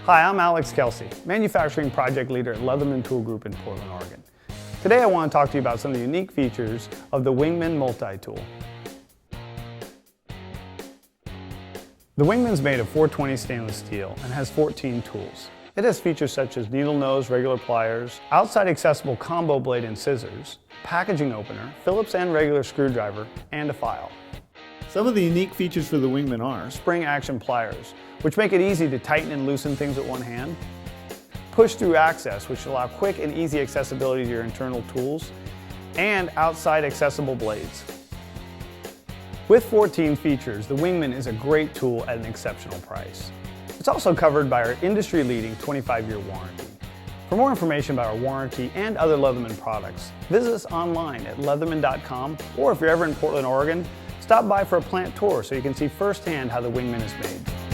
Hi, I'm Alex Kelsey, Manufacturing Project Leader at Leatherman Tool Group in Portland, Oregon. Today I want to talk to you about some of the unique features of the Wingman multi-tool. The Wingman's made of 420 stainless steel and has 14 tools. It has features such as needle nose, regular pliers, outside accessible combo blade and scissors, packaging opener, Phillips and regular screwdriver, and a file. Some of the unique features for the Wingman are spring action pliers, which make it easy to tighten and loosen things with one hand, push-through access, which allow quick and easy accessibility to your internal tools, and outside accessible blades. With 14 features, the Wingman is a great tool at an exceptional price. It's also covered by our industry-leading 25-year warranty. For more information about our warranty and other Leatherman products, visit us online at leatherman.com, or if you're ever in Portland, Oregon, stop by for a plant tour so you can see firsthand how the Wingman is made.